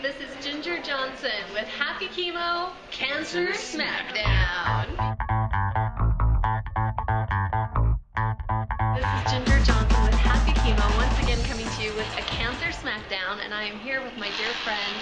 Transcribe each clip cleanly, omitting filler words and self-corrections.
this is Ginger Johnson with Happy Chemo Cancer Smackdown. This is Ginger Johnson with Happy Chemo, once again coming to you with a Cancer Smackdown, and I am here with my dear friend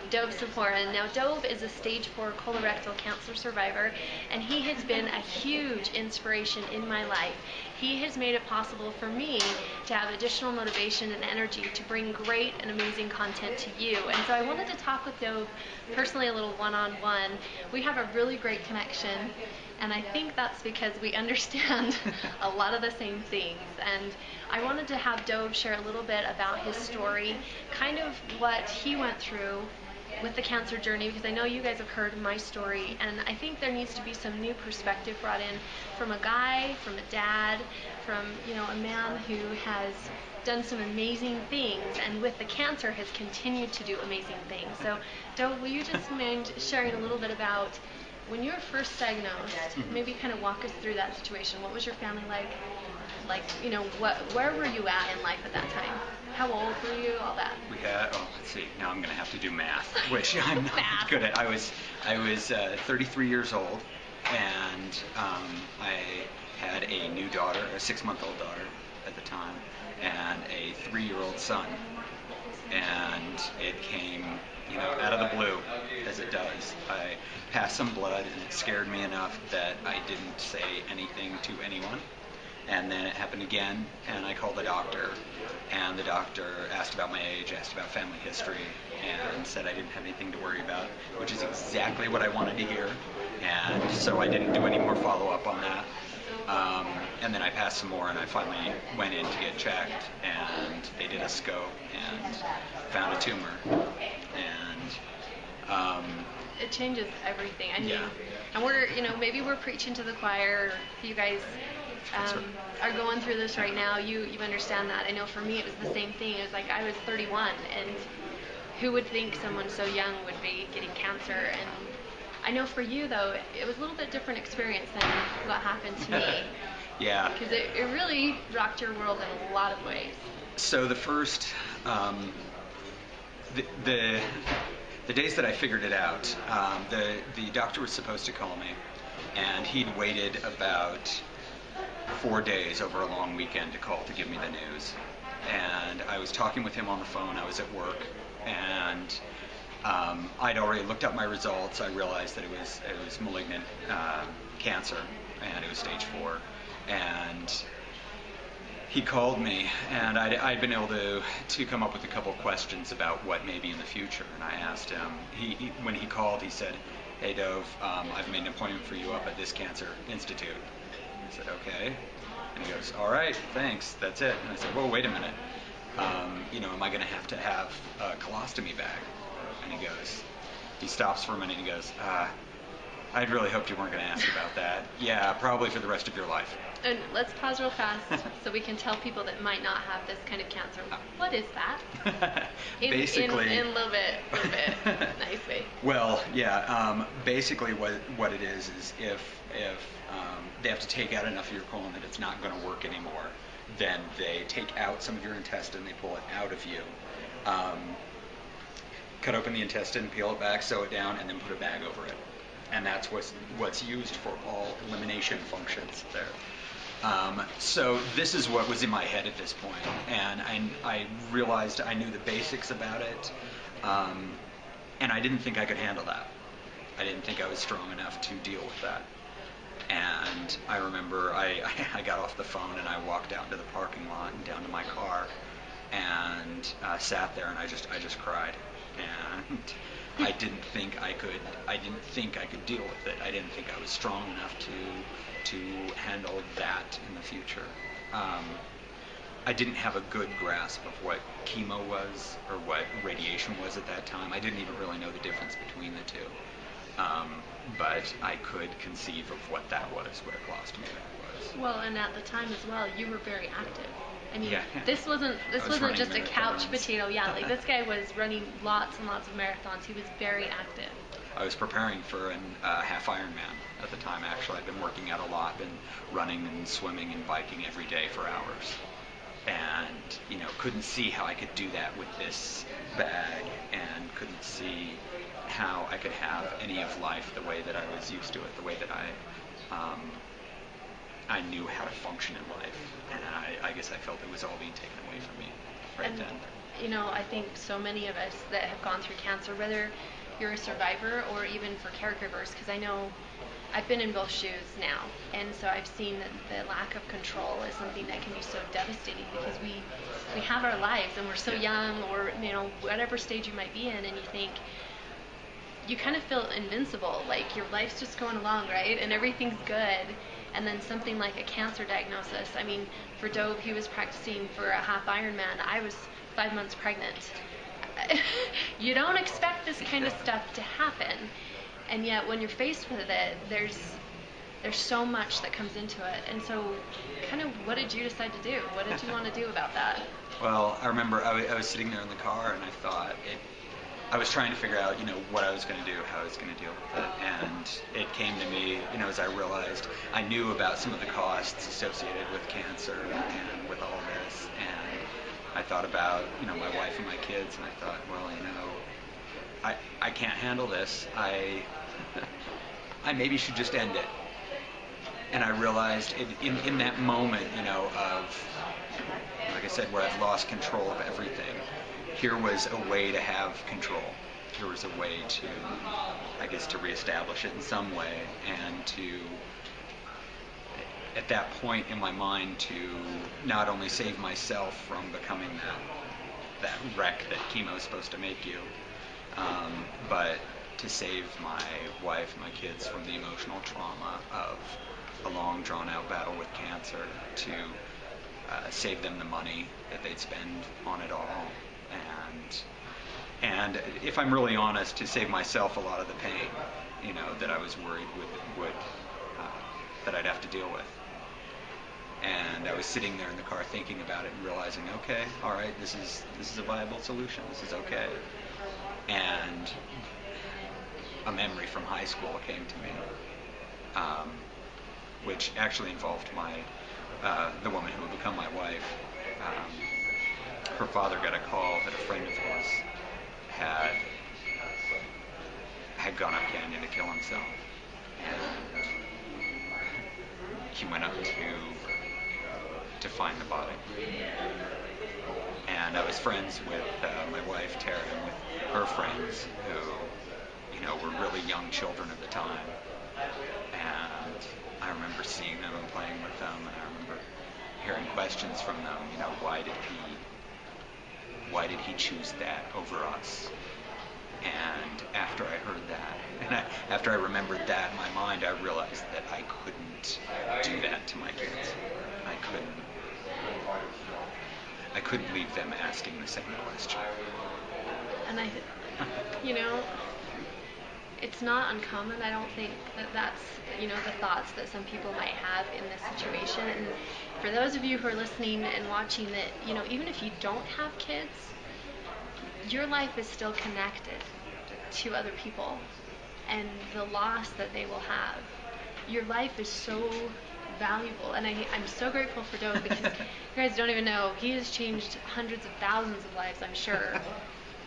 Dov Siporin. Now, Dov is a stage 4 colorectal cancer survivor, and he has been a huge inspiration in my life. He has made it possible for me to have additional motivation and energy to bring great and amazing content to you. And so I wanted to talk with Dov personally a little one-on-one. We have a really great connection, and I think that's because we understand a lot of the same things. And I wanted to have Dov share a little bit about his story, kind of what he went through with the cancer journey, because I know you guys have heard my story, and I think there needs to be some new perspective brought in from a guy, from a dad, from a man who has done some amazing things, and with the cancer has continued to do amazing things. So, Dov, will you just mind sharing a little bit about when you were first diagnosed? Maybe kind of walk us through that situation. What was your family like? Where were you at in life at that time? How old were you? All that. We had, let's see, now I'm going to have to do math, which I'm not good at. I was 33 years old, and I had a new daughter, a 6-month-old daughter at the time, and a 3-year-old son. And it came, out of the blue, as it does. I passed some blood, and it scared me enough that I didn't say anything to anyone. And then it happened again, and I called the doctor, and the doctor asked about my age, asked about family history, and said I didn't have anything to worry about, which is exactly what I wanted to hear. And so I didn't do any more follow-up on that. And then I passed some more, and I finally went in to get checked, and they did a scope and found a tumor. And it changes everything. I mean, yeah. And we're, maybe we're preaching to the choir. If you guys are going through this right now, you understand that. I know for me it was the same thing. It was like I was 31, and who would think someone so young would be getting cancer? And I know for you, though, it was a little bit different experience than what happened to me. Yeah. Because it really rocked your world in a lot of ways. So the first, the days that I figured it out, the doctor was supposed to call me, and he'd waited about 4 days over a long weekend to call to give me the news. And I was talking with him on the phone. I was at work, and I'd already looked up my results. I realized that it was malignant cancer, and it was stage 4. And he called me, and I'd been able to come up with a couple of questions about what may be in the future. And I asked him. When he called, he said, "Hey Dov, I've made an appointment for you up at this cancer institute." I said, "Okay." And he goes, "All right, thanks, that's it." And I said, "Well, wait a minute. Am I going to have a colostomy bag?" And he stops for a minute and he goes, "I'd really hoped you weren't going to ask about that. Yeah, probably for the rest of your life." And let's pause real fast so we can tell people that might not have this kind of cancer. What is that? Basically, in a little bit nice way. Well, yeah. Basically, what it is if they have to take out enough of your colon that it's not going to work anymore, then they take out some of your intestine, they pull it out of you, cut open the intestine, peel it back, sew it down, and then put a bag over it. And that's what's used for all elimination functions there. So this is what was in my head at this point, and I realized I knew the basics about it, and I didn't think I could handle that. I didn't think I was strong enough to deal with that. And I remember I got off the phone and I walked out into the parking lot and down to my car and sat there and I just cried. And I didn't think I could deal with it. I didn't think I was strong enough to handle that in the future. I didn't have a good grasp of what chemo was or what radiation was at that time. I didn't even really know the difference between the two. But I could conceive of what that was, what a colostomy was. Well, and at the time as well, you were very active. I mean, yeah. This wasn't just a couch potato. Yeah, like this guy was running lots and lots of marathons. He was very active. I was preparing for a half Ironman at the time. Actually, I'd been working out a lot, been running and swimming and biking every day for hours, and couldn't see how I could do that with this bag and couldn't see how I could have any of life the way that I was used to it, the way that I knew how to function in life, and I guess I felt it was all being taken away from me right And, then. I think so many of us that have gone through cancer, whether you're a survivor or even for caregivers, because I know I've been in both shoes now, and so I've seen that the lack of control is something that can be so devastating because we have our lives and we're so young, or whatever stage you might be in, and you think you kind of feel invincible, like your life's just going along, right? And everything's good. And then something like a cancer diagnosis. I mean, for Dove, he was practicing for a half Ironman. I was 5 months pregnant. You don't expect this kind of stuff to happen. And yet when you're faced with it, there's so much that comes into it. And so kind of what did you decide to do? What did you want to do about that? Well, I remember I was sitting there in the car, and I was trying to figure out, what I was going to do, how I was going to deal with it, and it came to me, as I realized I knew about some of the costs associated with cancer and with all this, and I thought about, my wife and my kids, and I thought, well, I can't handle this. I maybe should just end it. And I realized in that moment, of, like I said, where I've lost control of everything, here was a way to have control. Here was a way to, I guess, to reestablish it in some way, and to, at that point in my mind, to not only save myself from becoming that wreck that chemo is supposed to make you, but to save my wife, my kids from the emotional trauma of a long, drawn-out battle with cancer, to save them the money that they'd spend on it all, and if I'm really honest, to save myself a lot of the pain, that I was worried would that I'd have to deal with. And I was sitting there in the car thinking about it and realizing, okay, all right, this is a viable solution. This is okay. And a memory from high school came to me, which actually involved the woman who would become my wife. Her father got a call that a friend of his had gone up canyon to kill himself, and he went up to find the body. And I was friends with my wife Tara and with her friends who, were really young children at the time. And I remember seeing them and playing with them, and I remember hearing questions from them. Why did he choose that over us? And after I heard that, and after I remembered that in my mind, I realized that I couldn't do that to my kids. I couldn't leave them asking the same question. And it's not uncommon. I don't think that's the thoughts that some people might have in this situation. And for those of you who are listening and watching, that even if you don't have kids, your life is still connected to other people, and the loss that they will have. Your life is so valuable, and I'm so grateful for Dove, because you guys don't even know, he has changed hundreds of thousands of lives, I'm sure,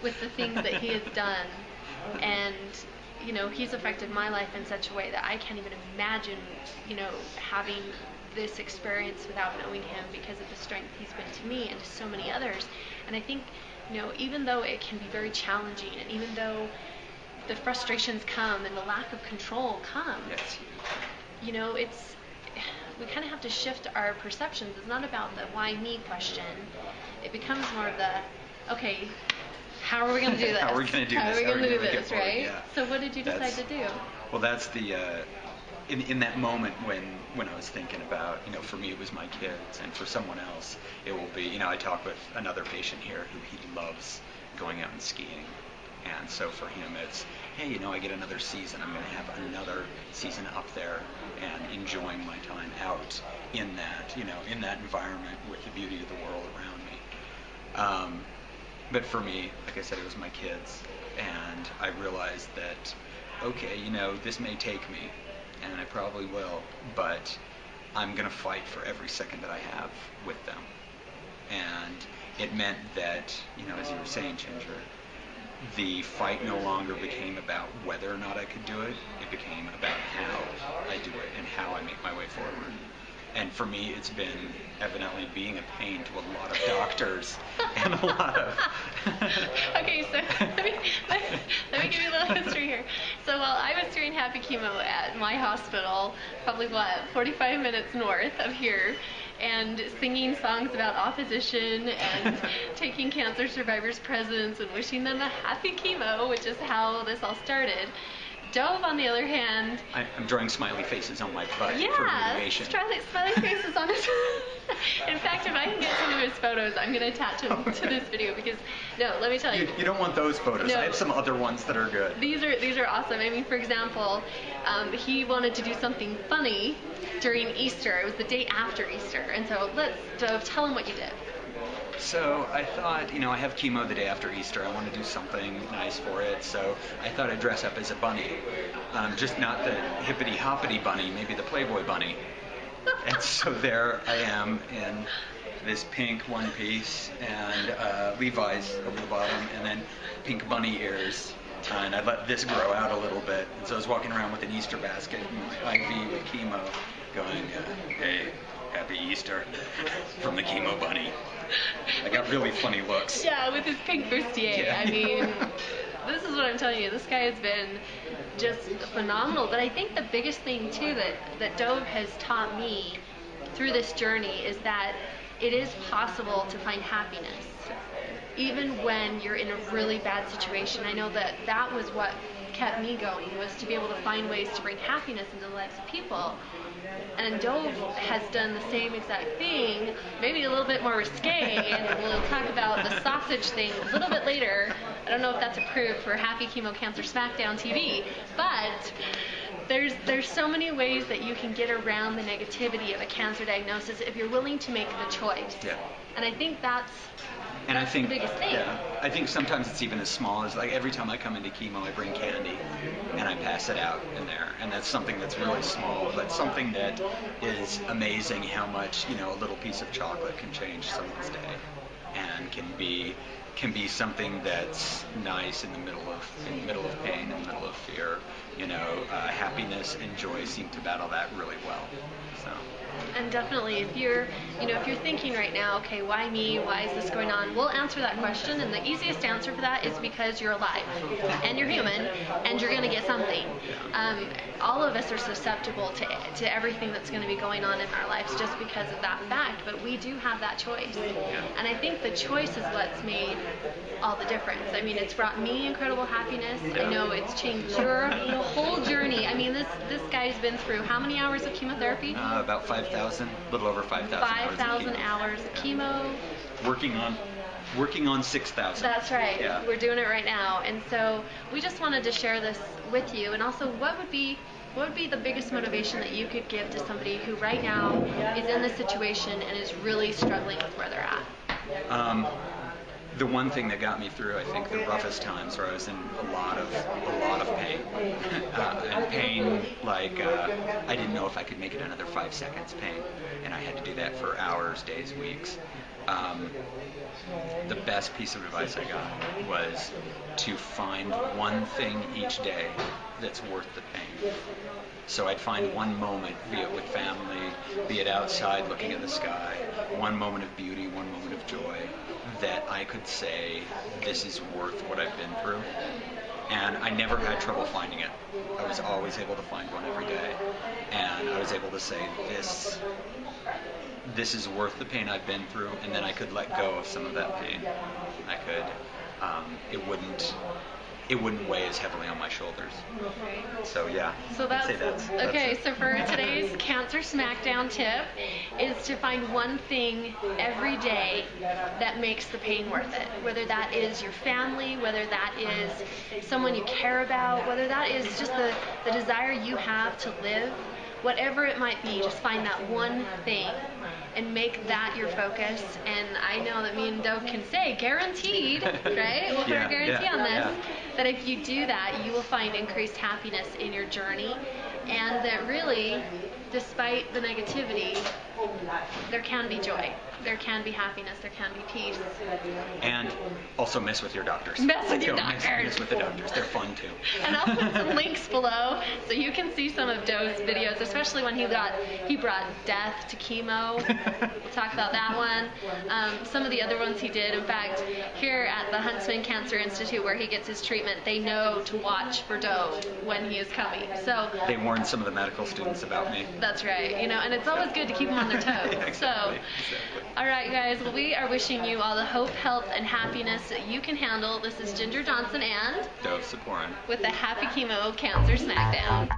with the things that he has done. And he's affected my life in such a way that I can't even imagine having this experience without knowing him, because of the strength he's been to me and to so many others. And I think even though it can be very challenging, and even though the frustrations come and the lack of control comes, Yes. We kind of have to shift our perceptions. It's not about the why me question. It becomes more of the, okay, how are we going to do this? How are we going to do How this? are we How going are to we do gonna this, get forward? right? Yeah. So what did you decide to do? Well, that's the in that moment when I was thinking about, for me it was my kids, and for someone else it will be, I talk with another patient here who he loves going out and skiing, and so for him it's, hey, I get another season. I'm going to have another season up there and enjoying my time out in that, in that environment with the beauty of the world around me. But for me, like I said, it was my kids, and I realized that, okay, this may take me, and I probably will, but I'm going to fight for every second that I have with them. And it meant that, as you were saying, Ginger, the fight no longer became about whether or not I could do it. It became about how I do it and how I make my way forward. And for me, it's been evidently being a pain to a lot of doctors and a lot of... Okay, so let me give you a little history here. So while I was doing Happy Chemo at my hospital, probably 45 minutes north of here, and singing songs about opposition and taking cancer survivors' presents and wishing them a happy chemo, which is how this all started. Dov, on the other hand... I'm drawing smiley faces on my butt for Yeah, motivation. smiley faces on his... In fact, if I can get some of his photos, I'm going to attach them to this video because, no, let me tell you. You don't want those photos. No. I have some other ones that are good. These are awesome. I mean, for example, he wanted to do something funny during Easter. It was the day after Easter. And so Dov, tell him what you did. So I thought, I have chemo the day after Easter. I want to do something nice for it. So I thought I'd dress up as a bunny. Just not the hippity-hoppity bunny, maybe the Playboy bunny. And so there I am in this pink one piece and Levi's over the bottom and then pink bunny ears. And I let this grow out a little bit. And so I was walking around with an Easter basket and my IV with chemo going, hey, happy Easter from the chemo bunny. I got really funny looks. Yeah, with his pink bustier. Yeah. I mean, this is what I'm telling you. This guy has been just phenomenal. But I think the biggest thing, too, that Dov has taught me through this journey is that it is possible to find happiness. Even when you're in a really bad situation. I know that was what kept me going, was to be able to find ways to bring happiness into the lives of people. And Dov has done the same exact thing, maybe a little bit more risque, and we'll talk about the sausage thing a little bit later. I don't know if that's approved for Happy Chemo Cancer Smackdown TV, but there's so many ways that you can get around the negativity of a cancer diagnosis if you're willing to make the choice. Yeah. And I think that's I think, the biggest thing. Yeah, I think sometimes it's even as small as like every time I come into chemo, I bring candy and I pass it out in there, and that's something that's really small, but something that is amazing how much a little piece of chocolate can change someone's day, and can be something that's nice in the middle of pain, in the middle of fear. Happiness and joy seem to battle that really well. So. And definitely, if you're thinking right now, okay, why me? Why is this going on? We'll answer that question, and the easiest answer for that is because you're alive, and you're human, and you're going to get something. All of us are susceptible to everything that's going to be going on in our lives just because of that fact, but we do have that choice. And I think the choice is what's made all the difference. I mean, it's brought me incredible happiness. I know it's changed your whole journey. I mean, this guy's been through how many hours of chemotherapy? About 5,000, a little over 5,000 hours of chemo. Working on 6,000. That's right. Yeah. We're doing it right now. And so we just wanted to share this with you. And also, what would be the biggest motivation that you could give to somebody who right now is in this situation and is really struggling with where they're at? The one thing that got me through, I think, the roughest times where I was in a lot of pain. And pain, like, I didn't know if I could make it another 5 seconds pain. And I had to do that for hours, days, weeks. The best piece of advice I got was to find one thing each day that's worth the pain. So I'd find one moment, be it with family, be it outside looking at the sky, one moment of beauty, one moment of joy, that I could say, this is worth what I've been through. And I never had trouble finding it. I was always able to find one every day. And I was able to say, this is worth the pain I've been through, and then I could let go of some of that pain. I could, it wouldn't weigh as heavily on my shoulders. So yeah, so I'd say that's okay. it. So for today's Cancer Smackdown tip is to find one thing every day that makes the pain worth it. Whether that is your family, whether that is someone you care about, whether that is just the desire you have to live. Whatever it might be, just find that one thing and make that your focus. And I know that me and Dov can say, guaranteed, right? We'll put a guarantee on this, that if you do that, you will find increased happiness in your journey. And that really, despite the negativity, there can be joy, there can be happiness, there can be peace. And also mess with your doctors. Mess with your Go doctors. Mess with the doctors. They're fun too. And I'll put some links below so you can see some of Dov's videos, especially when he brought death to chemo. We'll talk about that one. Some of the other ones he did. In fact, here at the Huntsman Cancer Institute where he gets his treatment, they know to watch for Dov when he is coming. So they warned some of the medical students about me. that's right. You know, and it's always good to keep them on their toes. Exactly. So, all right, guys. Well, we are wishing you all the hope, health, and happiness that you can handle. This is Ginger Johnson and Dov Siporin with the Happy Chemo Cancer Smackdown.